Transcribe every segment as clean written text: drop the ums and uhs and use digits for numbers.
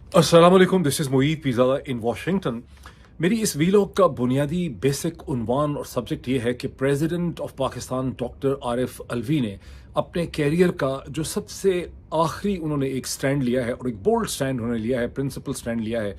अस्सलाम वालेकुम, this is Moid pizza in Washington. मेरी इस वीलॉग का बुनियादी बेसिक उन्वान और सब्जेक्ट ये है कि president of Pakistan doctor Arif Alvi ने अपने कैरियर का जो सबसे आखिरी उन्होंने एक स्टैंड लिया है और एक बोल्ड स्टैंड उन्होंने लिया है, प्रिंसिपल स्टैंड लिया है।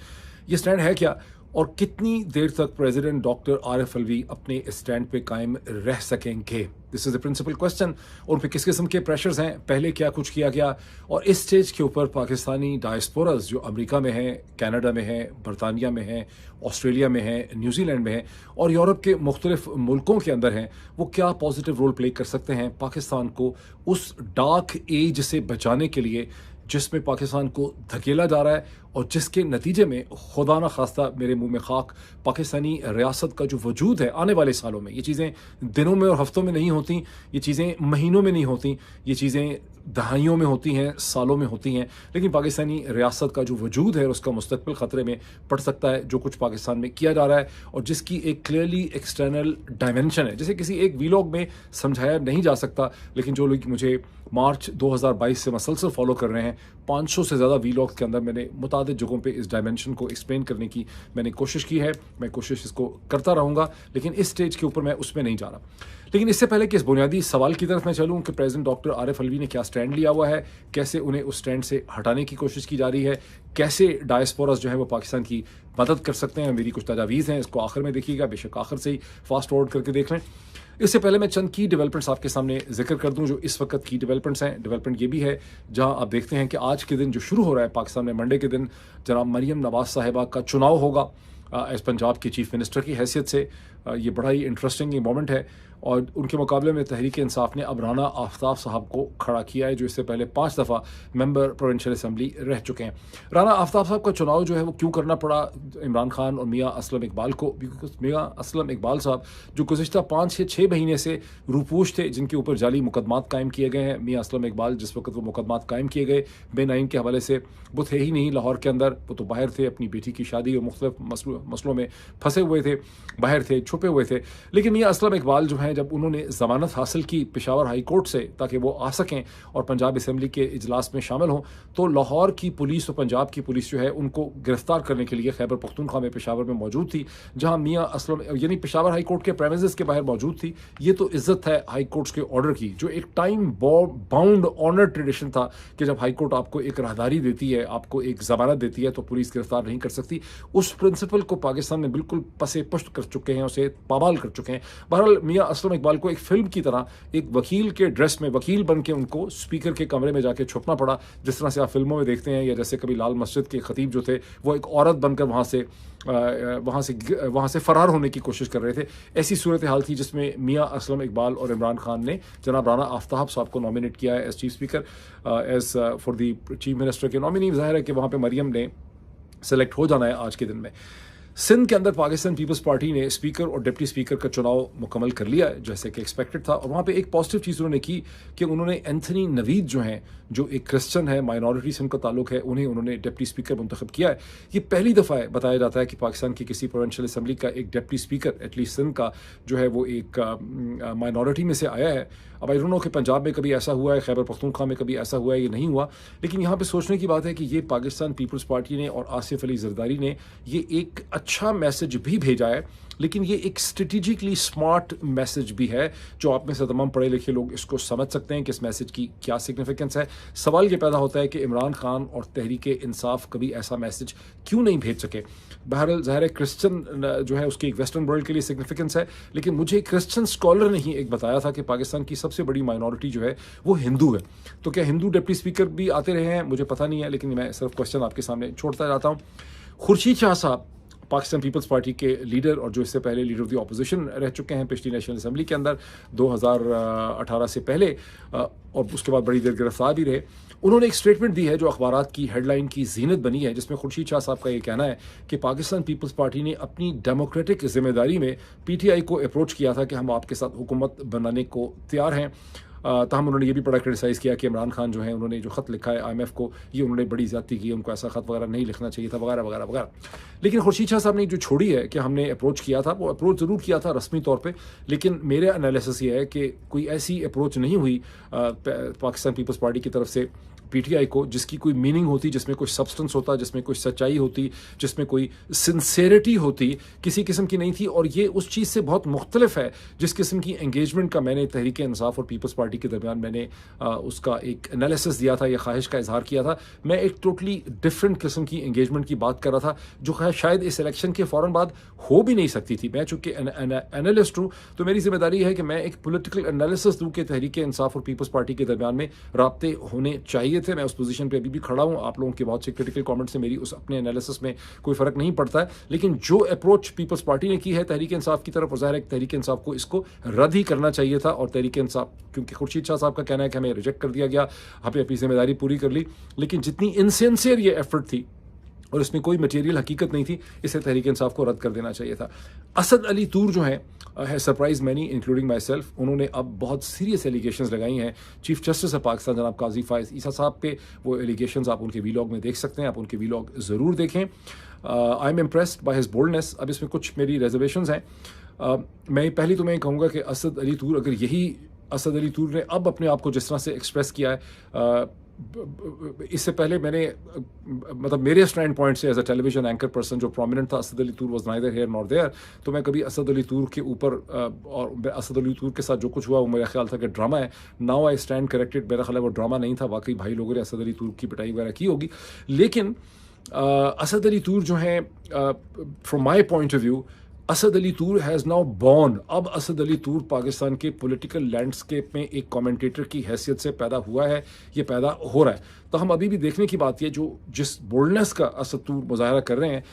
ये स्टैंड है क्या और कितनी देर तक प्रेसिडेंट डॉक्टर आरिफ अलवी अपने स्टैंड पे कायम रह सकेंगे? This is the principal question. और उन पे किस किस्म के प्रेशर्स हैं, पहले क्या कुछ किया गया, और इस स्टेज के ऊपर पाकिस्तानी डायस्पोरास जो अमेरिका में हैं, कनाडा में हैं, बरतानिया में हैं, ऑस्ट्रेलिया में हैं, न्यूजीलैंड में हैं और यूरोप के मुख्तलिफ मुल्कों के अंदर हैं, वो क्या पॉजिटिव रोल प्ले कर सकते हैं पाकिस्तान को उस डार्क एज से बचाने के लिए जिसमें पाकिस्तान को धकेला जा रहा है और जिसके नतीजे में खुदा न खास्ता मेरे मुंह में खाक पाकिस्तानी रियासत का जो वजूद है आने वाले सालों में, ये चीज़ें दिनों में और हफ्तों में नहीं होती, ये चीज़ें महीनों में नहीं होती, ये चीज़ें दहाइयों में होती हैं, सालों में होती हैं, लेकिन पाकिस्तानी रियासत का जो वजूद है उसका मुस्तकबिल ख़तरे में पड़ सकता है जो कुछ पाकिस्तान में किया जा रहा है और जिसकी एक क्लियरली एक्सटर्नल डायमेंशन है जिसे किसी एक वीलॉग में समझाया नहीं जा सकता। लेकिन जो लोग मुझे मार्च 2022 से मसलसल फॉलो कर रहे हैं, 500 से ज़्यादा वीलॉग्स के अंदर मैंने मुतादिद जगहों पे इस डायमेंशन को एक्सप्लेन करने की मैंने कोशिश की है, मैं कोशिश इसको करता रहूँगा, लेकिन इस स्टेज के ऊपर मैं उसमें नहीं जा रहा। लेकिन इससे पहले कि इस बुनियादी सवाल की तरफ मैं चलूँ कि प्रेसिडेंट डॉक्टर आरिफ अलवी ने क्या स्टैंड लिया हुआ है, कैसे उन्हें उस स्टैंड से हटाने की कोशिश की जा रही है, कैसे डायस्पोरास जो है वो पाकिस्तान की मदद कर सकते हैं, मेरी कुछ तजावीज़ हैं, इसको आखिर में देखिएगा, बेशक आखिर से ही फास्ट फॉरवर्ड करके देख लें। इससे पहले मैं चंद की डेवलपमेंट्स आपके सामने जिक्र कर दूं जो इस वक्त की डेवलपमेंट्स हैं। डेवलपमेंट ये भी है जहां आप देखते हैं कि आज के दिन जो शुरू हो रहा है पाकिस्तान में, मंडे के दिन जनाब मरियम नवाज साहिबा का चुनाव होगा एज पंजाब की चीफ मिनिस्टर की हैसियत से। ये बड़ा ही इंटरेस्टिंग मोमेंट है और उनके मुकाबले में तहरीक इंसाफ ने अब राना आफ्ताब साहब को खड़ा किया है जो इससे पहले 5 दफ़ा मेंबर प्रोविंशियल असम्बली रह चुके हैं। राना आफ्ताब साहब का चुनाव जो है वो क्यों करना पड़ा इमरान खान और मियाँ असलम इकबाल को? बिकॉज मियाँ असलम इकबाल साहब जो गुज़िश्ता 5 या 6 महीने से रूपोश थे, जिनके ऊपर जाली मुकदमात कायम किए गए हैं। मियाँ असलम इकबाल जिस वक्त वो मुकदमात कायम किए गए बेनाइन के हवाले से, वो थे ही नहीं लाहौर के अंदर, वो तो बाहर थे, अपनी बेटी की शादी और मुख्तलिफ मसलों में फंसे हुए थे, बाहर थे, छुपे हुए थे। लेकिन मियाँ असलम इकबाल जो हैं, जब उन्होंने ज़मानत हासिल की पेशावर हाई कोर्ट से ताकि वो आ सकें और पंजाब असम्बली के इजलास में शामिल हों, तो लाहौर की पुलिस और पंजाब की पुलिस जो है उनको गिरफ्तार करने के लिए खैबर पख्तूनख्वा में पेशावर में मौजूद थी, जहाँ मियाँ असलम यानी पेशावर हाई कोर्ट के प्रेमिसेस के बाहर मौजूद थी। ये तो इज्जत है हाई कोर्ट्स के ऑर्डर की, जो एक टाइम बाउंड ऑनर ट्रेडिशन था कि जब हाई कोर्ट आपको एक राहदारी देती है, आपको एक जमानत देती है, तो पुलिस गिरफ्तार नहीं कर सकती। उस प्रिंसिपल को पाकिस्तान में बिल्कुल पसे पुष्ट कर चुके हैं, उसे पामाल कर चुके हैं। बहरहाल मियाँ असलम इकबाल को एक फिल्म की तरह एक वकील के ड्रेस में वकील बन के उनको स्पीकर के कमरे में जाके छुपना पड़ा, जिस तरह से आप फिल्मों में देखते हैं, या जैसे कभी लाल मस्जिद के खतीब जो थे वो एक औरत बनकर वहाँ से फरार होने की कोशिश कर रहे थे। ऐसी सूरत हाल थी जिसमें मियाँ असलम इकबाल और इमरान खान ने जनाब राना आफ्ताब साहब को नॉमिनेट किया है as chief speaker, as for the chief minister के नॉमिनी। जाहिर है कि वहाँ पे मरियम ने सेलेक्ट हो जाना है आज के दिन में। सिंध के अंदर पाकिस्तान पीपल्स पार्टी ने स्पीकर और डिप्टी स्पीकर का चुनाव मुकम्मल कर लिया है जैसे कि एक्सपेक्टेड था, और वहाँ पे एक पॉजिटिव चीज़ उन्होंने की कि उन्होंने एंथनी नवीद जो हैं, जो एक क्रिश्चियन है, माइनॉरिटी से उनका ताल्लुक है, उन्होंने डिप्टी स्पीकर मुंतखब किया है। ये पहली दफ़ा है बताया जाता है कि पाकिस्तान की किसी प्रोविंशियल असम्बली का एक डिप्टी स्पीकर एटलीस्ट सिंध का जो है वो एक माइनॉरिटी में से आया है। अब आई डोंट नो कि पंजाब में कभी ऐसा हुआ है, खैबर पख्तूनख्वा में कभी ऐसा हुआ है, ये नहीं हुआ, लेकिन यहाँ पे सोचने की बात है कि ये पाकिस्तान पीपल्स पार्टी ने और आसिफ अली जरदारी ने ये एक अच्छा मैसेज भी भेजा है, लेकिन ये एक स्ट्रेटेजिकली स्मार्ट मैसेज भी है जो आप में से तमाम पढ़े लिखे लोग इसको समझ सकते हैं कि इस मैसेज की क्या सिग्निफिकेंस है। सवाल ये पैदा होता है कि इमरान खान और तहरीक इंसाफ कभी ऐसा मैसेज क्यों नहीं भेज सके? बहरहाल ज़ाहिर है क्रिश्चियन जो है उसकी एक वेस्टर्न वर्ल्ड के लिए सिग्निफिकेंस है, लेकिन मुझे क्रिश्चियन स्कॉलर ने ही एक बताया था कि पाकिस्तान की सबसे बड़ी माइनॉरिटी जो है वो हिंदू है। तो क्या हिंदू डिप्टी स्पीकर भी आते रहे हैं? मुझे पता नहीं है, लेकिन मैं सिर्फ क्वेश्चन आपके सामने छोड़ता जाता हूँ। खुर्शीद शाह साहब पाकिस्तान पीपल्स पार्टी के लीडर और जो इससे पहले लीडर ऑफ द ऑपोजिशन रह चुके हैं पिछली नेशनल असम्बली के अंदर 2018 से पहले, और उसके बाद बड़ी देर गिरफ्तार भी रहे, उन्होंने एक स्टेटमेंट दी है जो अखबारात की हेडलाइन की जीनत बनी है, जिसमें खुर्शीद शाह साहब का ये कहना है कि पाकिस्तान पीपल्स पार्टी ने अपनी डेमोक्रेटिक जिम्मेदारी में पीटीआई को अप्रोच किया था कि हम आपके साथ हुकूमत बनाने को तैयार हैं। तहम उन्होंने ये भी बड़ा क्रिटिसाइज़ किया कि इमरान खान जो है उन्होंने जो ख़त लिखा है IMF को, ये उन्होंने बड़ी ज़्यादती की, उनको ऐसा ख़त वगैरह नहीं लिखना चाहिए था वगैरह वगैरह वगैरह। लेकिन खुर्शीद शाह साहब ने जो छोड़ी है कि हमने अप्रोच किया था, वो अप्रोच ज़रूर किया था रस्मी तौर पे, लेकिन मेरे एनालिसिस ये है कि कोई ऐसी अप्रोच नहीं हुई पाकिस्तान पीपल्स पार्टी की तरफ से पीटीआई को, जिसकी कोई मीनिंग होती, जिसमें कोई सब्सटेंस होता, जिसमें कोई सच्चाई होती, जिसमें कोई सिंसेरिटी होती, किसी किस्म की नहीं थी। और ये उस चीज़ से बहुत मुख्तलिफ है जिस किस्म की एंगेजमेंट का मैंने तहरीक इंसाफ और पीपल्स पार्टी के दरमियान मैंने उसका एक एनालिसिस दिया था या ख्वाहिश का इजहार किया था। मैं एक टोटली डिफरेंट किस्म की एंगेजमेंट की बात कर रहा था जो शायद इस इलेक्शन के फ़ौरन बाद हो भी नहीं सकती थी। मैं चूंकि एनालिस्ट हूँ तो मेरी जिम्मेदारी है कि मैं एक पॉलिटिकल एनालिसिस दूँ कि तहरीक इंसाफ और पीपल्स पार्टी के दरमियान में राब्ते होने चाहिए थे। मैं उस पोजीशन पे अभी भी खड़ा हूँ। आप लोगों के बहुत से क्रिटिकल कमेंट से मेरी उस अपने एनालिसिस में कोई फ़र्क नहीं पड़ता है, लेकिन जो अप्रोच पीपल्स पार्टी ने की है तहरीक इंसाफ की तरफ, ज़ाहिर है तहरीक इंसाफ को इसको रद्द ही करना चाहिए था। और तहरीक इंसाफ, क्योंकि खुर्शीद शाह साहब का कहना है कि हमें रिजेक्ट कर दिया गया, हमें अपनी जिम्मेदारी पूरी कर ली, लेकिन जितनी इनसिंसियर ये एफर्ट थी और इसमें कोई मटेरियल हकीकत नहीं थी, इसे तहरीक इंसाफ को रद्द कर देना चाहिए था। असद अली तूर जो है surprise many including my self, उन्होंने अब बहुत सीरियस एलिगेशंस लगाई हैं चीफ जस्टिस ऑफ पाकिस्तान जनाब काजी फायज ईसा साहब पे। वो एलिगेशंस आप उनके वीलॉग में देख सकते हैं, आप उनके वीलॉग ज़रूर देखें। I am impressed by his boldness. अब इसमें कुछ मेरी रिजर्वेशंस हैं। मैं पहली तो मैं कहूँगा कि असद अली तूर, अगर यही असद अली तूर ने अब अपने आप को जिस तरह से एक्सप्रेस किया है, इससे पहले मैंने मतलब मेरे स्टैंड पॉइंट से as a television anchor person जो प्रोमिनेंट था, Asad Ali Toor was neither here nor there, तो मैं कभी असद अली तूर के ऊपर और असद अली तूर के साथ जो कुछ हुआ वो मेरा ख्याल था कि ड्रामा है। नाउ आई स्टैंड करेक्टेड, मेरा ख्याल है वो ड्रामा नहीं था, वाकई भाई लोगों ने असद अली तूर की पिटाई वगैरह की होगी। लेकिन असद अली तूर जो है, from my point of view, Asad Ali Toor has now born. अब असद अली तूर पाकिस्तान के पॉलिटिकल लैंडस्केप में एक कमेंटेटर की हैसियत से पैदा हुआ है, ये पैदा हो रहा है। तो हम अभी भी देखने की बात ये, जो जिस बोल्डनेस का असद तूर मुजाहरा कर रहे हैं,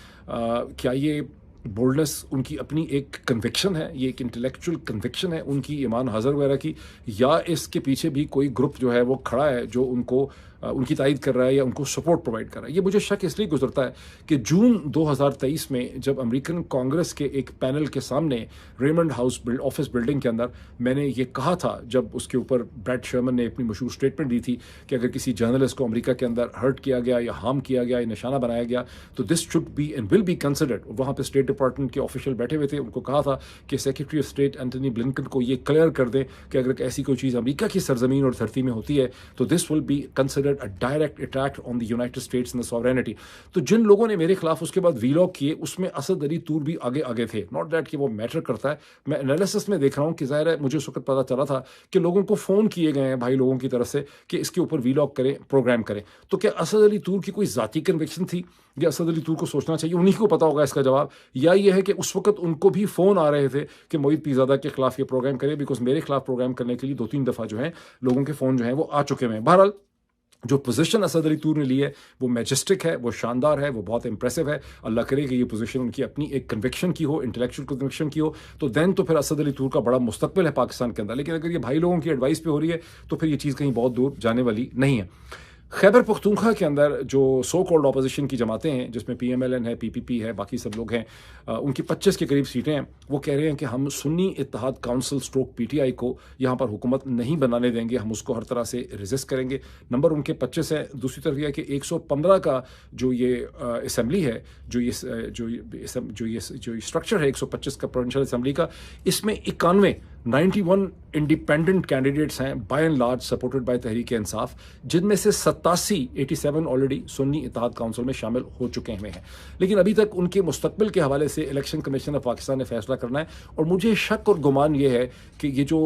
क्या ये बोल्डनेस उनकी अपनी एक कन्विक्शन है, ये एक इंटेलेक्चुअल कन्विक्शन है उनकी ईमान हज़र वगैरह की, या इसके पीछे भी कोई ग्रुप जो है वो खड़ा है जो उनको उनकी तायद कर रहा है या उनको सपोर्ट प्रोवाइड कर रहा है। ये मुझे शक इसलिए गुजरता है कि जून 2023 में जब अमेरिकन कांग्रेस के एक पैनल के सामने रेमंड हाउस ऑफिस बिल्डिंग के अंदर मैंने ये कहा था, जब उसके ऊपर ब्रैड शर्मन ने अपनी मशहूर स्टेटमेंट दी थी कि अगर किसी जर्नलिस्ट को अमेरिका के अंदर हर्ट किया गया या हार्म किया गया या निशाना बनाया गया तो this should be and will be considered. वहाँ पर स्टेट डिपार्टमेंट के ऑफिशियल बैठे हुए थे, उनको कहा था कि secretary of state Antony Blinken को ये क्लियर कर दें कि अगर ऐसी कोई चीज़ अमेरिका की सरजमीन और धरती में होती है तो this will be considered a direct attack on the United states and the sovereignty. तो जिन लोगों ने मेरे खिलाफ उसके बाद वीलॉग किए उसमें असद अली तूर भी आगे आगे थे। नॉट दैट कि वो मैटर करता है, मैं एनालिसिस में देख रहा हूँ कि ज़ाहिर है मुझे उस वक्त पता चला था कि लोगों को फ़ोन किए गए हैं भाई लोगों की तरफ से कि इसके ऊपर वीलॉग करें, प्रोग्राम करें। तो क्या असद अली तूर की कोई ज़ाती कन्विक्शन थी या असद अली तूर को सोचना चाहिए, उन्हीं को पता होगा इसका जवाब, या ये है कि उस वक्त उनको भी फ़ोन आ रहे थे कि मोईद पीरज़ादा के खिलाफ ये प्रोग्राम करें, बिकॉज मेरे खिलाफ प्रोग्राम करने के लिए 2-3 दफ़ा जो है लोगों के फ़ोन जो है वो आ चुके हैं। बहरहाल जो पोजीशन असद अली तूर ने ली है वो मैजेस्टिक है, वो शानदार है, वो बहुत इंप्रेसिव है। अल्लाह करे कि ये पोजीशन उनकी अपनी एक कन्विक्शन की हो, इंटेलेक्चुअल कन्विक्शन की हो, तो देन तो फिर असद अली तूर का बड़ा मुस्तकबिल है पाकिस्तान के अंदर। लेकिन अगर ये भाई लोगों की एडवाइस पे हो रही है तो फिर ये चीज़ कहीं बहुत दूर जाने वाली नहीं है। खैबर पख्तूनख्वा के अंदर जो सो कॉल्ड ऑपोजिशन की जमातें हैं, जिसमें PMLN है, PPP है, बाकी सब लोग हैं, उनकी 25 के करीब सीटें हैं, वो कह रहे हैं कि हम सुन्नी इत्तेहाद काउंसिल स्ट्रोक PTI को यहाँ पर हुकूमत नहीं बनाने देंगे, हम उसको हर तरह से रेजिस्ट करेंगे। नंबर उनके 25 है। दूसरी तरफ यह है कि 115 का जो ये असम्बली है, जो स्ट्रक्चर है 125 का प्रोविंशियल असम्बली का, इसमें 91 इंडिपेंडेंट कैंडिडेट्स हैं, by and large supported by Tehreek Insaf, जिनमें से 87 ऑलरेडी सुन्नी इत्तेहाद काउंसिल में शामिल हो चुके हैं। लेकिन अभी तक उनके मुस्तकबिल के हवाले से इलेक्शन कमीशन ऑफ पाकिस्तान ने फैसला करना है। और मुझे शक और गुमान ये है कि ये जो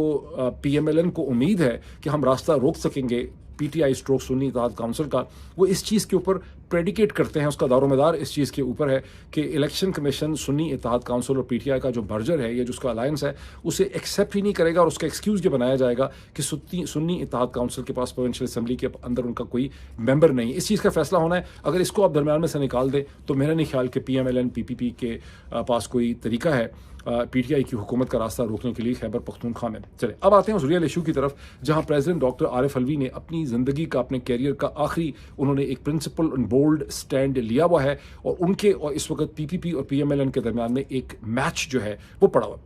PMLN को उम्मीद है कि हम रास्ता रोक सकेंगे PTI स्ट्रोक सुन्नी इत्तेहाद काउंसिल का, वो इस चीज़ के ऊपर प्रेडिकेट करते हैं, उसका दारोमदार इस चीज़ के ऊपर है कि इलेक्शन कमीशन सुन्नी इत्तेहाद काउंसिल और PTI का जो मर्जर है, ये जो उसका अलायंस है, उसे एक्सेप्ट ही नहीं करेगा। और उसका एक्सक्यूज़ ये बनाया जाएगा कि सुन्नी इत्तेहाद काउंसिल के पास प्रोविंशियल असम्बली के अंदर उनका कोई मेंबर नहीं। इस चीज़ का फैसला होना है। अगर इसको आप दरमियान में से निकाल दें तो मेरा नहीं ख्याल कि PMLN PPP के पास कोई तरीका है PTI की हुकूमत का रास्ता रोकने के लिए खैबर पख्तूनख्वा में। चले अब आते हैं उस रियल इशू की तरफ, जहां प्रेसिडेंट डॉक्टर आरिफ अलवी ने अपनी ज़िंदगी का, अपने कैरियर का आखिरी उन्होंने एक प्रिंसिपल एंड बोल्ड स्टैंड लिया हुआ है। और उनके और इस वक्त PPP और PMLN के दरमियान में एक मैच जो है वो पड़ा हुआ,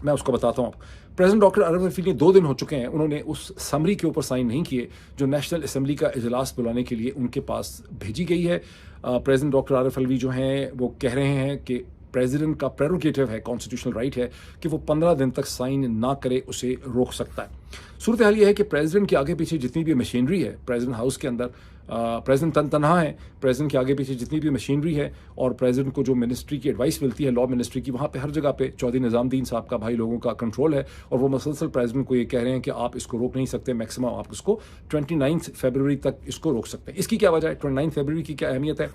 मैं उसको बताता हूँ। प्रेसिडेंट डॉक्टर आरिफ अलवी ने 2 दिन हो चुके हैं, उन्होंने उस समरी के ऊपर साइन नहीं किए जो नेशनल असम्बली का इजलास बुलाने के लिए उनके पास भेजी गई है। प्रेसिडेंट डॉक्टर आरिफ अलवी जो हैं वो कह रहे हैं कि प्रेसिडेंट का प्रेरोगेटिव है, कॉन्स्टिट्यूशनल राइट है कि वो 15 दिन तक साइन ना करे, उसे रोक सकता है। सूरत हाल ये है कि प्रेसिडेंट के आगे पीछे जितनी भी मशीनरी है प्रेसिडेंट हाउस के अंदर, प्रेसिडेंट तनहा है, प्रेसिडेंट के आगे पीछे जितनी भी मशीनरी है और प्रेसिडेंट को जो मिनिस्ट्री की एडवाइस मिलती है लॉ मिनिस्ट्री की, वहाँ पे हर जगह पे चौधरी निज़ामुद्दीन साहब का भाई लोगों का कंट्रोल है और वो मसलसल प्रेसिडेंट को ये कह रहे हैं कि आप इसको रोक नहीं सकते, मैक्सिमम आप इसको 29 फरवरी तक इसको रोक सकते हैं। इसकी क्या वजह है, 29 फरवरी की क्या अहमियत है?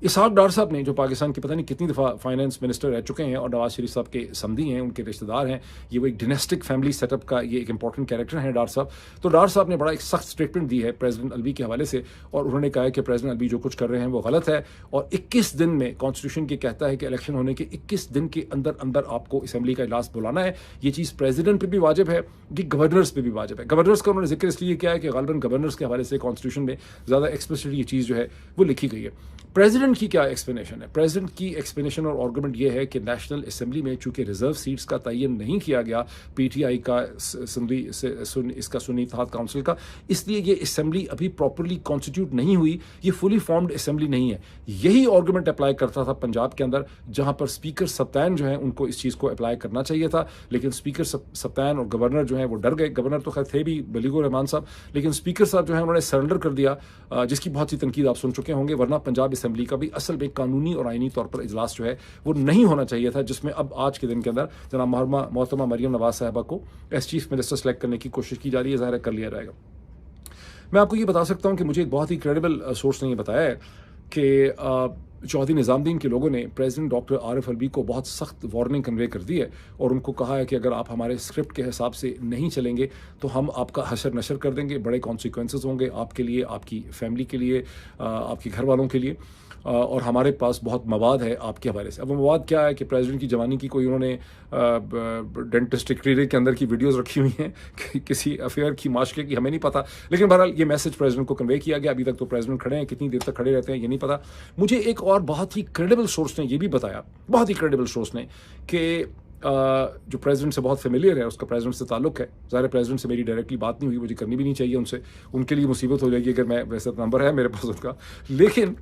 इसहाक डार साहब ने, जो पाकिस्तान की पता नहीं कितनी दफ़ा फाइनेंस मिनिस्टर रह चुके हैं और नवाज शरीफ साहब के समधी हैं, उनके रिश्तेदार हैं, ये वो एक डिनेस्टिक फैमिली सेटअप का ये एक इंपॉर्टेंट कैरेक्टर है डार साहब। तो डार साहब ने बड़ा एक सख्त स्टेटमेंट दी है प्रेसिडेंट अलवी के हवाले से और उन्होंने कहा है कि प्रेसिडेंट अलवी जो कुछ कर रहे हैं वो गलत है और 21 दिन में कॉन्स्टिट्यूशन के कहता है कि इलेक्शन होने के 21 दिन के अंदर अंदर आपको असम्बली का इजलास बुलाना है। ये चीज़ प्रेसिडेंट पर भी वाजिब है कि गवर्नर्स पर भी वाजिब है। गवर्नर्स का उन्होंने जिक्र इसलिए किया है कि गालिबन गवर्नर्स के हवाले से कॉन्स्टिट्यूशन में ज़्यादा एक्सप्लिसिट ये चीज़ जो है वो लिखी गई है। प्रेसिडेंट की क्या एक्सप्लेनेशन है? प्रेसिडेंट की एक्सप्लेनेशन और आर्गुमेंट ये है कि नेशनल असेंबली में चूंकि रिजर्व सीट्स का तयन नहीं किया गया पीटीआई का इसका सुन्नी इत्तेहाद काउंसिल का, इसलिए ये असेंबली अभी प्रॉपरली कॉन्स्टिट्यूट नहीं हुई, ये फुली फॉर्म्ड असेंबली नहीं है। यही आर्गुमेंट अप्लाई करता था पंजाब के अंदर, जहां पर स्पीकर सप्तान जो है उनको इस चीज़ को अप्लाई करना चाहिए था, लेकिन स्पीकर सप्तान और गवर्नर जो है वो डर गए। गवर्नर तो खैर थे भी बलीगुर रहमान साहब, लेकिन स्पीकर साहब जो है उन्होंने सरेंडर कर दिया, जिसकी बहुत सी तनकीद आप सुन चुके होंगे। वरना पंजाब असेंबली का भी असल में कानूनी और आईनी तौर पर इजलास जो है वो नहीं होना चाहिए था, जिसमें अब आज के दिन के अंदर जनाब मोहतरमा मरियम नवाज साहबा को एज चीफ मिनिस्टर सेलेक्ट करने की कोशिश की जा रही है, ज़ाहिर कर लिया जाएगा। मैं आपको ये बता सकता हूँ कि मुझे एक बहुत ही क्रेडिबल सोर्स ने ये बताया है कि चौधरी निज़ामुद्दीन के लोगों ने प्रेसिडेंट डॉक्टर आरिफ अलवी को बहुत सख्त वार्निंग कन्वे कर दी है और उनको कहा है कि अगर आप हमारे स्क्रिप्ट के हिसाब से नहीं चलेंगे तो हम आपका हशर नशर कर देंगे, बड़े कॉन्सिक्वेंसेस होंगे आपके लिए, आपकी फैमिली के लिए, आपके घर वालों के लिए, और हमारे पास बहुत मवाद है आपके हवाले से। अब वो मवाद क्या है कि प्रेसिडेंट की जवानी की कोई उन्होंने डेंटिस्टिक क्लिनिक के अंदर की वीडियोस रखी हुई हैं कि किसी अफेयर की माशरे की, हमें नहीं पता, लेकिन बहरहाल ये मैसेज प्रेसिडेंट को कन्वे किया गया। अभी तक तो प्रेसिडेंट खड़े हैं, कितनी देर तक खड़े रहते हैं ये नहीं पता। मुझे एक और बहुत ही क्रेडिबल सोर्स ने ये भी बताया, बहुत ही क्रेडिबल सोर्स ने, कि जो प्रेसिडेंट से बहुत फेमिलियर है, उसका प्रेसिडेंट से ताल्लुक है। ज़ाहिर प्रेसिडेंट से मेरी डायरेक्टली बात नहीं हुई, मुझे करनी भी नहीं चाहिए उनसे, उनके लिए मुसीबत हो जाएगी अगर मैं, वैसे नंबर है मेरे पास उनका, लेकिन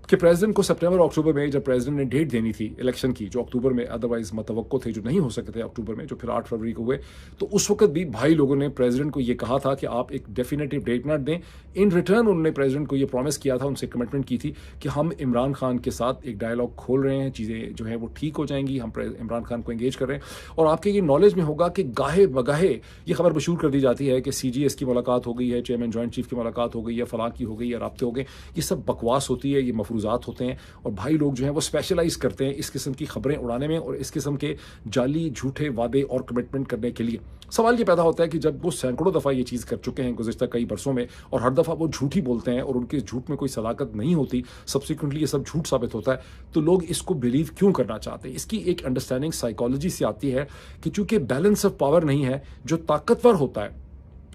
कि प्रेसिडेंट को सितंबर अक्टूबर में जब प्रेसिडेंट ने डेट देनी थी इलेक्शन की, जो अक्टूबर में अदरवाइज मतवक्को थे, जो नहीं हो सकते थे अक्टूबर में, जो फिर 8 फरवरी को हुए, तो उस वक्त भी भाई लोगों ने प्रेसिडेंट को ये कहा था कि आप एक डेफिनेटिव डेट ना दें। इन रिटर्न उन्होंने प्रेसिडेंट को ये प्रॉमिस किया था, उनसे कमिटमेंट की थी कि हम इमरान खान के साथ एक डायलॉग खोल रहे हैं, चीज़ें जो है वो ठीक हो जाएंगी, हम इमरान खान को एंगेज कर रहे हैं। और आपके ये नॉलेज में होगा कि गाहे बगाहे ये खबर मशहूर कर दी जाती है कि CGS की मुलाकात हो गई है, चेयरमैन जॉइंट चीफ की मुलाकात हो गई है, फलां की हो गई है, राब्ते हो गए। ये सब बकवास होती है, ये मफरूजात होते हैं और भाई लोग जो हैं वो स्पेशलाइज करते हैं इस किस्म की खबरें उड़ाने में और इस किस्म के जाली झूठे वादे और कमिटमेंट करने के लिए। सवाल ये पैदा होता है कि जब वो सैकड़ों दफ़ा ये चीज़ कर चुके हैं गुज़िश्ता कई बरसों में और हर दफ़ा वो झूठ ही बोलते हैं और उनके झूठ में कोई सदाकत नहीं होती, सब्सिक्वेंटली ये सब झूठ साबित होता है, तो लोग इसको बिलीव क्यों करना चाहते हैं? इसकी एक अंडरस्टैंडिंग साइकोलॉजी से आती है कि चूंकि बैलेंस ऑफ पावर नहीं है, जो ताकतवर होता है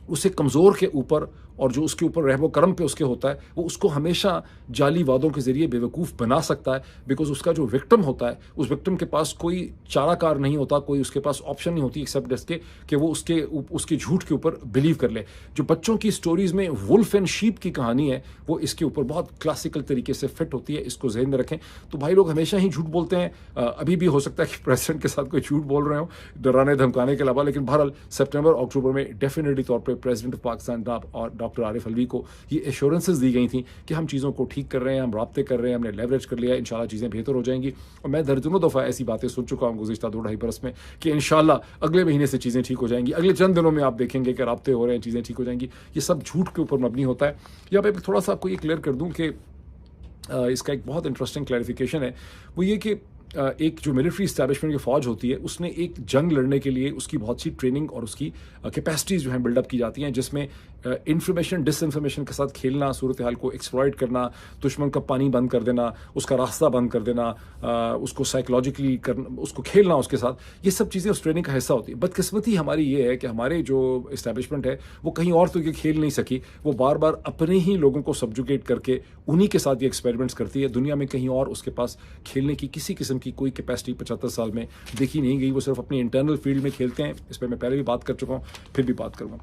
उसे कमज़ोर के ऊपर और जो उसके ऊपर रहमो करम पे उसके होता है, वो उसको हमेशा जाली वादों के ज़रिए बेवकूफ़ बना सकता है, बिकॉज उसका जो विक्टिम होता है उस विक्टिम के पास कोई चाराकार नहीं होता, कोई उसके पास ऑप्शन नहीं होती एक्सेप्ट इसके कि वो उसके झूठ के ऊपर बिलीव कर ले। जो बच्चों की स्टोरीज़ में वुल्फ एंड शीप की कहानी है वो इसके ऊपर बहुत क्लासिकल तरीके से फिट होती है, इसको जहन में रखें। तो भाई लोग हमेशा ही झूठ बोलते हैं, अभी भी हो सकता है कि प्रेसिडेंट के साथ कोई झूठ बोल रहे हो डराने धमकाने के अलावा, लेकिन बहरहाल सितंबर अक्टूबर में डेफिनेटली तौर पर प्रेसिडेंट ऑफ पाकिस्तान और डॉक्टर आरिफ अलवी को ये एश्योरेंसेस दी गई थी कि हम चीज़ों को ठीक कर रहे हैं, हम राब्ते कर रहे हैं, हमने लेवरेज कर लिया है, इंशाल्लाह चीज़ें बेहतर हो जाएंगी। और मैं दर्जनों दफ़ा ऐसी बातें सुन चुका हूँ गुज़िश्ता 2-2.5 बरस में कि इंशाल्लाह अगले महीने से चीज़ें ठीक हो जाएंगी, अगले चंद दिनों में आप देखेंगे कि राब्ते हो रहे हैं, चीज़ें ठीक हो जाएंगी। ये सब झूठ के ऊपर मबनी होता है। या मैं थोड़ा सा आपको ये क्लियर कर दूँ कि इसका एक बहुत इंटरेस्टिंग क्लैरिफिकेशन है, वो ये कि एक जो मिलिट्री इस्टेब्लिशमेंट की फ़ौज होती है उसने एक जंग लड़ने के लिए उसकी बहुत सी ट्रेनिंग और उसकी कैपेसिटीज़ जो हैं बिल्डअप की जाती हैं, जिसमें इंफॉर्मेशन डिसइंफॉर्मेशन के साथ खेलना, सूरत हाल को एक्सप्लॉइट करना, दुश्मन का पानी बंद कर देना, उसका रास्ता बंद कर देना, उसको साइकोलॉजिकली करना, उसको खेलना उसके साथ, ये सब चीज़ें उस ट्रेनिंग का हिस्सा होती है। बदकिस्मती हमारी ये है कि हमारे जो इस्टेब्लिशमेंट है वो कहीं और तो ये खेल नहीं सकी, वो बार बार अपने ही लोगों को सब्जुकेट करके उन्हीं के साथ ये एक्सपेरिमेंट्स करती है। दुनिया में कहीं और उसके पास खेलने की किसी किस्म की कोई कैपेसिटी 75 साल में देखी नहीं गई। वो सिर्फ अपनी इंटरनल फील्ड में खेलते हैं। इस पर मैं पहले भी बात कर चुका हूँ, फिर भी बात करूँगा।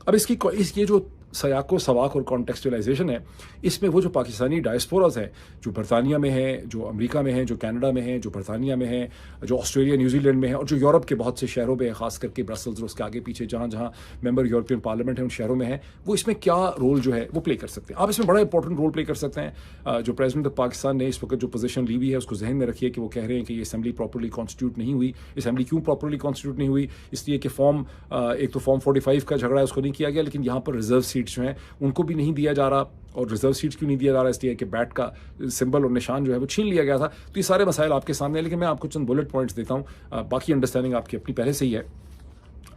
अब ये जो सयाको सवाक और कॉन्टेक्चुअलाइजेशन है, इसमें वो जो पाकिस्तानी डायस्पोराज हैं, जो बरतानिया में है, जो अमेरिका में है, जो कनाडा में है, जो बरतानिया में है, जो ऑस्ट्रेलिया न्यूजीलैंड में है, और जो यूरोप के बहुत से शहरों में है, खास करके ब्रसल्स और उसके आगे पीछे जहाँ जहाँ मेंबर यूरोपियन पार्लियामेंट है उन शहरों में है, वो इसमें क्या रोल जो है वो प्ले कर सकते हैं। आप इसमें बड़ा इंपॉर्टेंट रोल प्ले कर सकते हैं। जो प्रेसिडेंट ऑफ पाकिस्तान ने इस वक्त जो पोजीशन ली हुई है उसको जहन में रखिए कि वो कह रहे हैं कि ये असेंबली प्रॉपर्ली कॉन्स्टिट्यूट नहीं हुई। असेंबली क्यों प्रॉपर्ली कॉन्स्टिट्यूट नहीं हुई? इसलिए कि एक तो फॉर्म 45 का झगड़ा है, उसको नहीं किया गया, लेकिन यहाँ पर रिजर्व सीट्स जो हैं उनको भी नहीं दिया जा रहा। और रिजर्व सीट्स क्यों नहीं दिया जा रहा? इसलिए कि बैट का सिंबल और निशान जो है वो छीन लिया गया था। तो ये सारे मसाइल आपके सामने है, लेकिन मैं आपको चंद बुलेट पॉइंट्स देता हूँ। बाकी अंडरस्टैंडिंग आपकी अपनी पहले से ही है।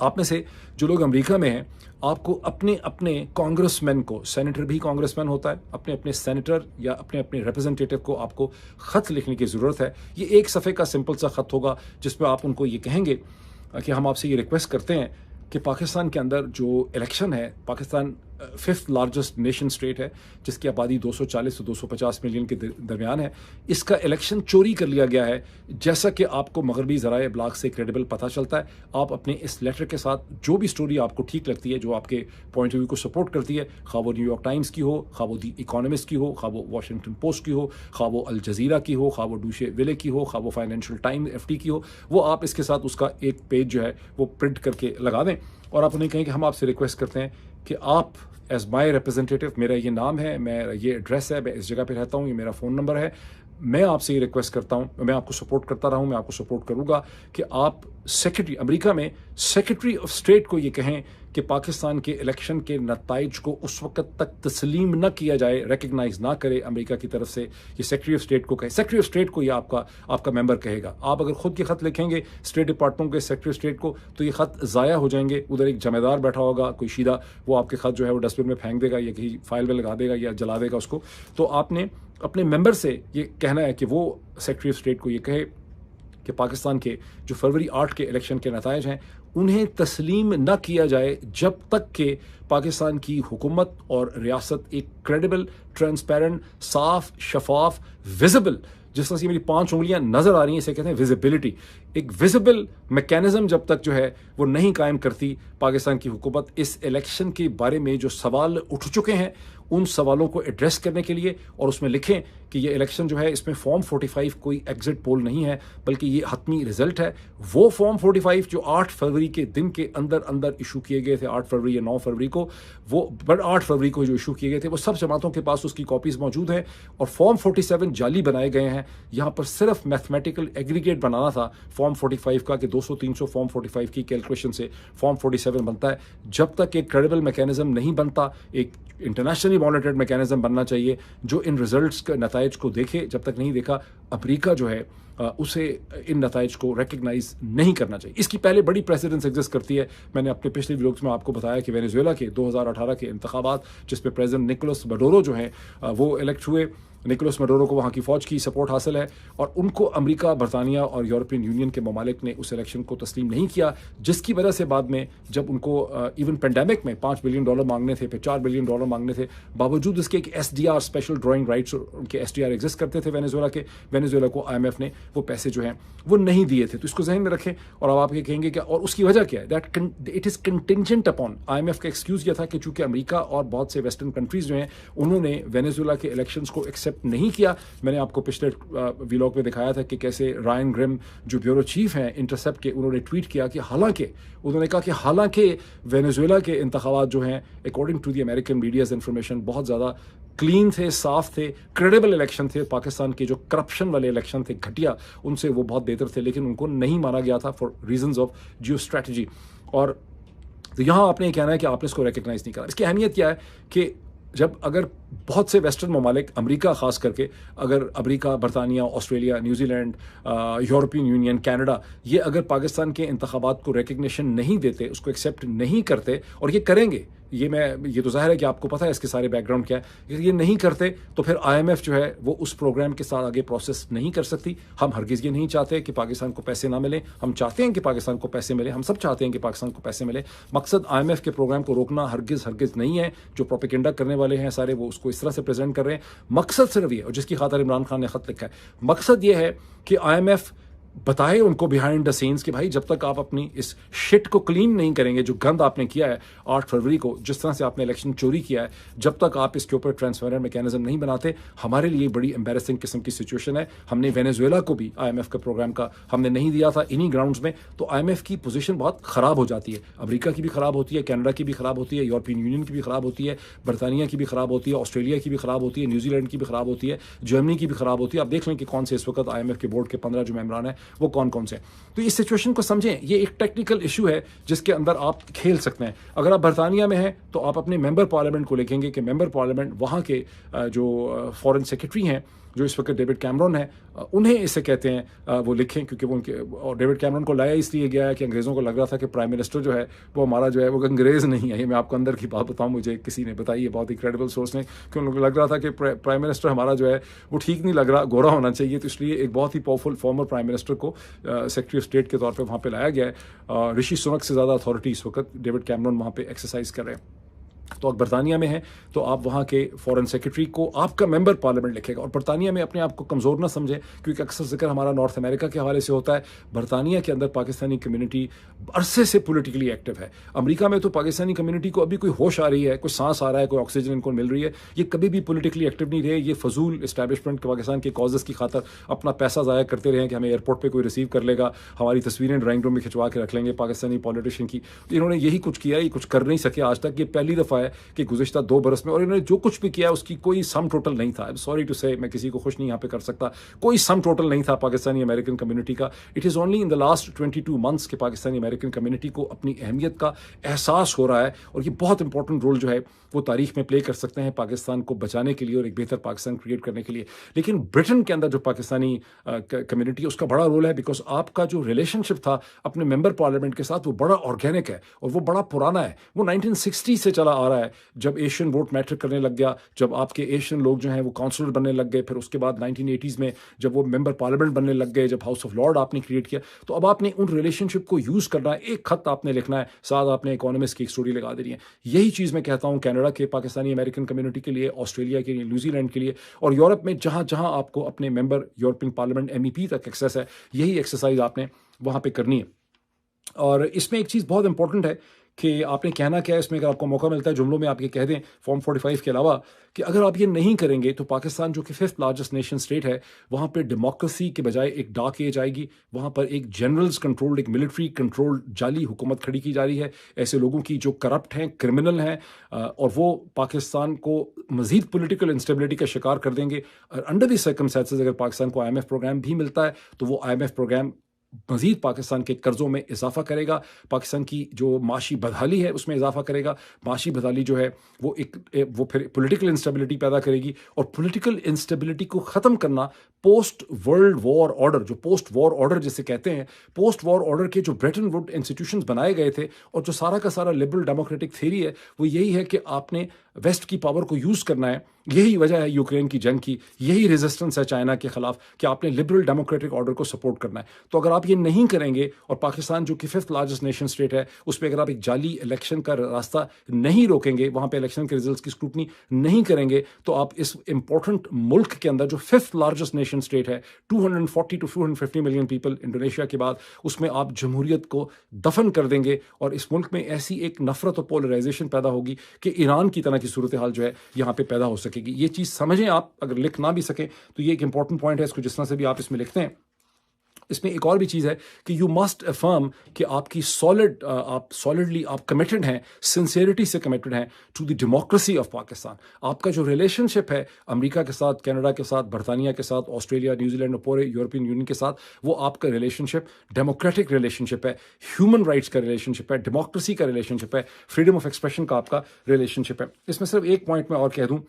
आप में से जो लोग अमेरिका में हैं, आपको अपने अपने कांग्रेसमैन को, सेनेटर भी कांग्रेसमैन होता है, अपने अपने सेनेटर या अपने अपने रिप्रेजेंटेटिव को आपको खत लिखने की ज़रूरत है। ये एक सफ़े का सिंपल सा खत होगा जिसमें आप उनको ये कहेंगे कि हम आपसे ये रिक्वेस्ट करते हैं कि पाकिस्तान के अंदर जो इलेक्शन है, Pakistan 5th largest nation state है जिसकी आबादी 240 से 250 मिलियन के दरमियान है। इसका इलेक्शन चोरी कर लिया गया है, जैसा कि आपको मगरबी ज़राए इब्लाग से क्रेडिबल पता चलता है। आप अपने इस लेटर के साथ जो भी स्टोरी आपको ठीक लगती है, जो आपके पॉइंट ऑफ व्यू को सपोर्ट करती है, खा वो न्यूयॉर्क टाइम्स की हो, खा वो दी इकोनॉमिस्ट की हो, खा वो वाशिंगटन पोस्ट की हो, खा वो अल जजीरा की हो, खा वो डूशे विले की हो, खा वो फाइनेंशियल टाइम FT की हो, वो आप इसके साथ उसका एक पेज जो है वो प्रिंट करके लगा दें और आप उन्हें कहें कि हम आपसे रिक्वेस्ट करते हैं कि आप एज माई रिप्रेजेंटेटिव, मेरा ये नाम है, मैं ये एड्रेस है, मैं इस जगह पे रहता हूँ, ये मेरा फ़ोन नंबर है, मैं आपसे ये रिक्वेस्ट करता हूँ, मैं आपको सपोर्ट करता रहा हूँ, मैं आपको सपोर्ट करूँगा कि आप सेक्रेटरी, अमेरिका में सेक्रेटरी ऑफ स्टेट को ये कहें कि पाकिस्तान के इलेक्शन के नताइज को उस वक्त तक तस्लीम न किया जाए, रिकग्नाइज ना करे अमेरिका की तरफ से। ये सेक्रेटरी ऑफ स्टेट को कहे, सेक्रेटरी ऑफ स्टेट को ये आपका मेंबर कहेगा। आप अगर खुद के खत लिखेंगे स्टेट डिपार्टमेंट के सेक्रेटरी ऑफ स्टेट को तो ये खत ज़ाया हो जाएंगे। उधर एक जमेदार बैठा होगा, कोई शीदा, वो आपके खत जो है वो डस्टबिन में फेंक देगा या कहीं फाइल में लगा देगा या जला देगा उसको। तो आपने अपने मेंबर से ये कहना है कि वो सेक्रेटरी ऑफ स्टेट को ये कहे कि पाकिस्तान के जो फरवरी 8 के इलेक्शन के नताइज हैं उन्हें तस्लीम न किया जाए जब तक कि पाकिस्तान की हुकूमत और रियासत एक क्रेडिबल, ट्रांसपेरेंट, साफ, शफाफ, विजिबल, जिस तरह से मेरी 5 उंगलियां नजर आ रही हैं इसे कहते हैं विजिबिलिटी, एक विजिबल मैकेनिज्म जब तक जो है वो नहीं कायम करती पाकिस्तान की हुकूमत इस इलेक्शन के बारे में जो सवाल उठ चुके हैं उन सवालों को एड्रेस करने के लिए, और उसमें लिखें कि ये इलेक्शन जो है इसमें फॉर्म 45 कोई एग्जिट पोल नहीं है बल्कि ये हतमी रिजल्ट है। वो फॉर्म 45 जो 8 फरवरी के दिन के अंदर अंदर इशू किए गए थे, 8 फरवरी या 9 फरवरी को, वो 8 फरवरी को जो इशू किए गए थे वो सब जमातों के पास उसकी कॉपीज मौजूद हैं। और फॉर्म 47 जाली बनाए गए हैं। यहाँ पर सिर्फ मैथमेटिकल एग्रीगेट बनाना था फॉर्म 45 का कि 200-300 फॉर्म 45 की कैलकुलेशन से फॉर्म 47 बनता है। जब तक एक क्रेडिबल मैकेनिज्म नहीं बनता, एक इंटरनेशनली मॉनिटर्ड मैकेनिज्म बनना चाहिए जो इन रिजल्ट्स के नताइज को देखे। जब तक नहीं देखा, अमेरिका जो है उसे इन नताइज को रिकग्नाइज नहीं करना चाहिए। इसकी पहले बड़ी प्रेसिडेंस एग्जिस्ट करती है। मैंने अपने पिछले व्लॉग्स में आपको बताया कि वेनेजुएला के 2018 के इंतखाबात जिसमें प्रेसिडेंट निकोलस मडोरो जो हैं वो इलेक्ट हुए। निकोलस मडोरो को वहाँ की फ़ौज की सपोर्ट हासिल है और उनको अमेरिका, बरतानिया और यूरोपियन यूनियन के ममालिक ने उस इलेक्शन को तस्लीम नहीं किया, जिसकी वजह से बाद में जब उनको इवन पेंडेमिक में $5 बिलियन मांगने थे, फिर $4 बिलियन मांगने थे, बावजूद इसके एक SDR, स्पेशल ड्राइंग राइट्स, उनके SDR एग्जिस्ट करते थे वेनेजुएला को IMF ने वो पैसे जो हैं वो नहीं दिए थे। तो इसको जहन में रखें। और अब आप ये कहेंगे क्या, और उसकी वजह क्या है? That it is contingent upon, IMF का एक्सक्यूज़ यह था कि चूंकि अमेरिका और बहुत से वेस्टर्न कंट्रीज़ जो हैं उन्होंने वेनेजुएला के इलेक्शंस को एक्सेप्ट नहीं किया। मैंने आपको पिछले व्लॉग में दिखाया था कि कैसे रायन ग्रिम जो ब्यूरो चीफ हैं इंटरसेप्ट के, उन्होंने ट्वीट किया कि हालांकि वेनेजुएला के इंतखाबात जो हैं according to the American media's information बहुत ज़्यादा क्लीन थे, साफ थे, क्रेडिबल इलेक्शन थे, पाकिस्तान के जो करप्शन वाले इलेक्शन थे घटिया, उनसे वो बहुत बेहतर थे, लेकिन उनको नहीं माना गया था for reasons of Jio strategy. और तो यहाँ आपने ये कहना है कि आपने इसको रिकग्नाइज नहीं करा। इसकी अहमियत क्या है कि जब अगर बहुत से वेस्टर्न ममालिक, अमेरिका खास करके, अगर अमेरिका, बरतानिया, Australia, New Zealand, European union, Canada, ये अगर पाकिस्तान के इंतखाबात को रिकग्निशन नहीं देते, उसको एक्सेप्ट नहीं करते, और ये करेंगे, ये तो जाहिर है कि आपको पता है इसके सारे बैकग्राउंड क्या है, ये नहीं करते तो फिर IMF जो है वो उस प्रोग्राम के साथ आगे प्रोसेस नहीं कर सकती। हम हरगिज़ ये नहीं चाहते कि पाकिस्तान को पैसे ना मिले, हम चाहते हैं कि पाकिस्तान को पैसे मिले, हम सब चाहते हैं कि पाकिस्तान को पैसे मिले। मकसद IMF के प्रोग्राम को रोकना हरगिज़ नहीं है। जो प्रोपेगेंडा करने वाले हैं सारे वो उसको इस तरह से प्रेजेंट कर रहे हैं। मकसद सिर्फ ये, और जिसकी खातिर इमरान खान ने खत लिखा है, मकसद ये है कि IMF बताए उनको बिहाइंड द सीन्स कि भाई जब तक आप अपनी इस शिट को क्लीन नहीं करेंगे, जो गंद आपने किया है 8 फरवरी को, जिस तरह से आपने इलेक्शन चोरी किया है, जब तक आप इसके ऊपर ट्रांसपेरेंट मैकेनिज्म नहीं बनाते, हमारे लिए बड़ी एम्बेरसिंग किस्म की सिचुएशन है। हमने वेनेजुएला को भी IMF के प्रोग्राम का हमने नहीं दिया था इन्हीं ग्राउंड्स में, तो IMF की पोजीशन बहुत खराब हो जाती है। अमेरिका की भी खराब होती है, कनाडा की भी खराब होती है, यूरोपियन यूनियन की भी खराब होती है, बरतानिया की भी खराब होती है, ऑस्ट्रेलिया की भी खराब होती है, न्यूजीलैंड की भी खराब होती है, जर्मनी की भी खराब होती है। आप देख लें कि कौन से इस वक्त IMF के बोर्ड के 15 जो मेंबरान हैं वो कौन कौन से। तो इस सिचुएशन को समझें, ये एक टेक्निकल इशू है जिसके अंदर आप खेल सकते हैं। अगर आप बरतानिया में हैं तो आप अपने मेंबर पार्लियामेंट को लिखेंगे कि मेंबर पार्लियामेंट वहाँ के जो फॉरेन सेक्रेटरी हैं, जो इस वक्त डेविड कैमरन है, उन्हें इसे कहते हैं, वो लिखें, क्योंकि वो उनके, और डेविड कैमरन को लाया इसलिए गया है कि अंग्रेज़ों को लग रहा था कि प्राइम मिनिस्टर जो है वो हमारा जो है वो अंग्रेज़ नहीं है। ये मैं आपको अंदर की बात बताऊं, मुझे किसी ने बताई है, बहुत ही क्रेडिबल सोर्स ने, कि उनको लग रहा था कि प्राइम मिनिस्टर हमारा जो है वो ठीक नहीं लग रहा, गोरा होना चाहिए, तो इसलिए एक बहुत ही पावरफुल फॉर्मर प्राइम मिनिस्टर को सेक्रेटरी ऑफ स्टेट के तौर पर वहाँ पर लाया गया है। ऋषि सुनक से ज़्यादा अथॉरिटी इस वक्त डेविड कैमरन वहाँ पर एक्सरसाइज कर रहे हैं। तो आप बरतानिया में हैं तो आप वहाँ के फॉरेन सेक्रेटरी को आपका मेंबर पार्लियामेंट लिखेगा। और बरतानिया में अपने आप को कमज़ोर ना समझें, क्योंकि अक्सर जिक्र हमारा नॉर्थ अमेरिका के हवाले से होता है। बरतानिया के अंदर पाकिस्तानी कम्युनिटी अरसे से पॉलिटिकली एक्टिव है। अमेरिका में तो पाकिस्तानी कम्युनिटी को अभी कोई होश आ रही है, कोई सांस आ रहा है, कोई ऑक्सीजन इनको मिल रही है। ये कभी भी पॉलिटिकली एक्टिव नहीं रहे। ये फजूल इस्टेब्लिशमेंट पाकिस्तान के कॉजेज़ की खातर अपना पैसा ज़ाया करते रहे कि हमें एयरपोर्ट पर कोई रिसीव कर लेगा, हमारी तस्वीरें ड्राइंग रूम में खिंचवा के रख लेंगे पाकिस्तानी पॉलिटिशियन की। तो इन्होंने यही कुछ किया, ये कुछ कर नहीं सके आज तक। ये पहली दफ़ा है कि गुज़िश्ता 2 बरस में, और इन्होंने जो कुछ भी किया उसकी कोई सम टोटल नहीं था। सॉरी टू से, मैं किसी को खुश नहीं यहाँ पे कर सकता, कोई सम टोटल नहीं था पाकिस्तानी अमेरिकन कम्युनिटी का। It is only in the last 22 months के पाकिस्तानी अमेरिकन कम्युनिटी को अपनी अहमियत का एहसास हो रहा है, और ये बहुत इंपॉर्टेंट रोल जो है वो तारीख में प्ले कर सकते हैं पाकिस्तान को बचाने के लिए और एक बेहतर पाकिस्तान क्रिएट करने के लिए। लेकिन ब्रिटेन के अंदर जो पाकिस्तानी कम्युनिटी, उसका बड़ा रोल है, बिकॉज आपका जो रिलेशनशिप था अपने मेंबर पार्लियामेंट के साथ वो बड़ा ऑर्गेनिक है और वो बड़ा पुराना है। वो 1960 से चला आ रहा है, जब एशियन वोट मैटर करने लग गया, जब आपके एशियन लोग जो हैं वो काउंसलर बनने लग गए। फिर उसके बाद 1980s में जब वो मेंबर पार्लियामेंट बनने लग गए, जब हाउस ऑफ लॉर्ड आपने क्रिएट किया, तो अब आपने उन रिलेशनशिप को यूज़ करना है। एक खत आपने लिखना है, साथ आपने इकोनॉमिस्ट की एक स्टोरी लगा देनी है। यही चीज़ मैं कहता हूँ कनाडा के पाकिस्तानी अमेरिकन कम्युनिटी के लिए, ऑस्ट्रेलिया के लिए, न्यूजीलैंड के लिए, और यूरोप में जहाँ जहाँ आपको अपने मेंबर यूरोपियन पार्लियामेंट MEP तक एक्सेस है, यही एक्सरसाइज आपने वहाँ पे करनी है। और इसमें एक चीज़ बहुत इंपॉर्टेंट है कि आपने कहना क्या है इसमें, अगर आपको मौका मिलता है जुमलों में आप ये कह दें फॉर्म 45 के अलावा, कि अगर आप ये नहीं करेंगे तो पाकिस्तान जो कि 5th लार्जेस्ट नेशन स्टेट है, वहाँ पे डेमोक्रेसी के बजाय एक डार्क एज आएगी। वहाँ पर एक जनरल्स कंट्रोल्ड, एक मिलिट्री कंट्रोल्ड जाली हुकूमत खड़ी की जा रही है, ऐसे लोगों की जो करप्ट हैं, क्रिमिनल हैं, और वो पाकिस्तान को मजीद पॉलिटिकल इंस्टेबिलिटी का शिकार कर देंगे। अंडर दी सर्कमस्टेंसेस अगर पाकिस्तान को IMF प्रोग्राम भी मिलता है तो वो IMF प्रोग्राम मजीद पाकिस्तान के कर्ज़ों में इजाफा करेगा, पाकिस्तान की जो माशी बदहाली है उसमें इजाफा करेगा। माशी बदहाली जो है वो फिर पॉलिटिकल इंस्टेबिलिटी पैदा करेगी, और पॉलिटिकल इंस्टेबिलिटी को ख़त्म करना पोस्ट वर्ल्ड वॉर ऑर्डर, जो पोस्ट वॉर ऑर्डर जिसे कहते हैं, पोस्ट वॉर ऑर्डर के जो ब्रेटन वुड इंस्टीट्यूशंस बनाए गए थे और जो सारा का सारा लिबरल डेमोक्रेटिक थ्योरी है, वो यही है कि आपने वेस्ट की पावर को यूज़ करना है। यही वजह है यूक्रेन की जंग की, यही रेजिस्टेंस है चाइना के खिलाफ कि आपने लिबरल डेमोक्रेटिक ऑर्डर को सपोर्ट करना है। तो अगर आप ये नहीं करेंगे, और पाकिस्तान जो कि 5th लार्जेस्ट नेशन स्टेट है उसमें अगर आप एक जाली इलेक्शन का रास्ता नहीं रोकेंगे, वहाँ पे इलेक्शन के रिजल्ट्स की स्क्रूटनी नहीं करेंगे, तो आप इस इंपॉर्टेंट मुल्क के अंदर जो 5th लार्जेस्ट नेशन स्टेट है, 240 to 250 मिलियन पीपल इंडोनेशिया के बाद, उसमें आप जमहूरियत को दफन कर देंगे। और इस मुल्क में ऐसी एक नफरत और पोलराइजेशन पैदा होगी कि ईरान की तरह की सूरत हाल जो है यहाँ पे पैदा हो सकेगी। ये चीज़ समझें आप, अगर लिख ना भी सकें तो ये एक इंपॉर्टेंट पॉइंट है, इसको जिस तरह से भी आप इसमें लिखते हैं। इसमें एक और भी चीज़ है कि यू मस्ट अफर्म कि आपकी सॉलिडली आप कमिटेड हैं, सिंसियरिटी से कमिटेड हैं to the democracy of Pakistan. आपका जो रिलेशनशिप है अमेरिका के साथ, कनाडा के साथ, बरतानिया के साथ, ऑस्ट्रेलिया, न्यूजीलैंड और पूरे यूरोपियन यूनियन के साथ, वो आपका रिलेशनशिप डेमोक्रेटिक रिलेशनशिप है, ह्यूमन राइट्स का रिलेशनशिप है, डेमोक्रेसी का रिलेशनशिप है, फ्रीडम ऑफ एक्सप्रेशन का आपका रिलेशनशिप है। इसमें सिर्फ एक पॉइंट मैं और कह दूँ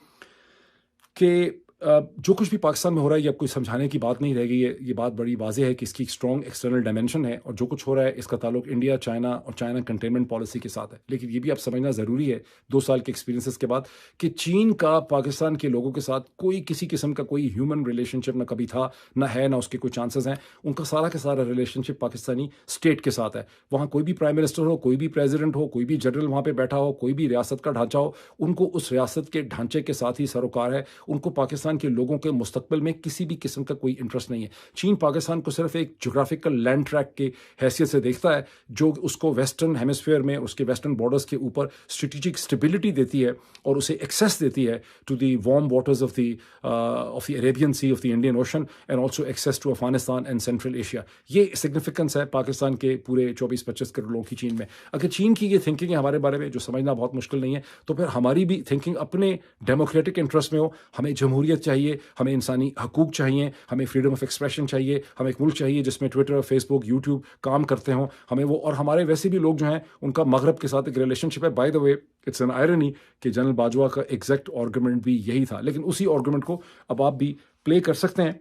कि जो कुछ भी पाकिस्तान में हो रहा है ये अब कोई समझाने की बात नहीं रह गई है। ये बात बड़ी वाज़ेह है कि इसकी एक स्ट्रॉन्ग एक्सटर्नल डायमेंशन है, और जो कुछ हो रहा है इसका ताल्लुक इंडिया, चाइना और चाइना कंटेनमेंट पॉलिसी के साथ है। लेकिन ये भी आप समझना ज़रूरी है 2 साल के एक्सपीरियंसेस के बाद कि चीन का पाकिस्तान के लोगों के साथ कोई किसी किस्म का कोई ह्यूमन रिलेशनशिप ना कभी था, ना है, ना उसके कोई चांसेस हैं। उनका सारा का सारा रिलेशनशिप पाकिस्तानी स्टेट के साथ है। वहाँ कोई भी प्राइम मिनिस्टर हो, कोई भी प्रेजिडेंट हो, कोई भी जनरल वहाँ पर बैठा हो, कोई भी रियासत का ढांचा हो, उनको उस रियासत के ढांचे के साथ ही सरोकार है। उनको पाकिस्तान पाकिस्तान के लोगों के मुस्तकबिल में किसी भी किस्म का कोई इंटरेस्ट नहीं है। चीन पाकिस्तान को सिर्फ एक जोग्राफिकल लैंड ट्रैक के हैसियत से देखता है, जो उसको वेस्टर्न हेमिस्फीयर में, उसके वेस्टर्न बॉर्डर्स के ऊपर स्ट्रेटेजिक स्टेबिलिटी देती है और उसे एक्सेस देती है to the warm waters of the Arabian sea, of the Indian ocean, and also access to Afghanistan and central Asia. ये सिग्निफिकेंस है पाकिस्तान के पूरे 24-25 करोड़ लोगों की चीन में। अगर चीन की ये थिंकिंग है हमारे बारे में, जो समझना बहुत मुश्किल नहीं है, तो फिर हमारी भी थिंकिंग अपने डेमोक्रेटिक इंटरेस्ट में हो। हमें जमहूरियत चाहिए, हमें इंसानी हकूक चाहिए, हमें फ्रीडम ऑफ एक्सप्रेशन चाहिए, हमें एक मुल्क चाहिए जिसमें ट्विटर, फेसबुक, यूट्यूब काम करते हों, हमें वो। और हमारे वैसे भी लोग जो हैं उनका मगरब के साथ एक रिलेशनशिप है। By the way, it's an irony कि जनरल बाजवा का एग्जैक्ट आर्गुमेंट भी यही था, लेकिन उसी आर्गुमेंट को अब आप भी प्ले कर सकते हैं।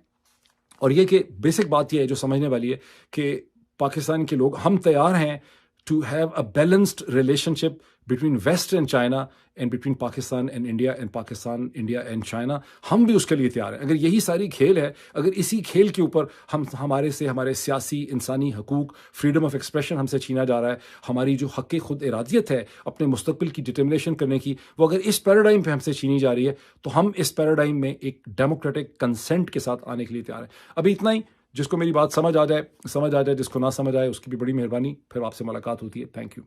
और ये कि बेसिक बात यह है जो समझने वाली है कि पाकिस्तान के लोग, हम तैयार हैं to have a balanced relationship between West and China and between Pakistan and India and Pakistan, India and China। हम भी उसके लिए तैयार हैं। अगर यही सारी खेल है, अगर इसी खेल के ऊपर हमारे सियासी, इंसानी हकूक, फ्रीडम ऑफ एक्सप्रेशन हमसे छीना जा रहा है, हमारी जो हक़ खुद इरादियत है अपने मुस्तकबिल की डिटर्मिनेशन करने की, वो अगर इस पैराडाइम पे हमसे छीनी जा रही है, तो हम इस पैराडाइम में एक डेमोक्रेटिक कंसेंट के साथ आने के लिए तैयार हैं। अभी इतना ही। जिसको मेरी बात समझ आ जाए, जिसको ना समझ आए उसकी भी बड़ी मेहरबानी। फिर आपसे मुलाकात होती है। Thank you.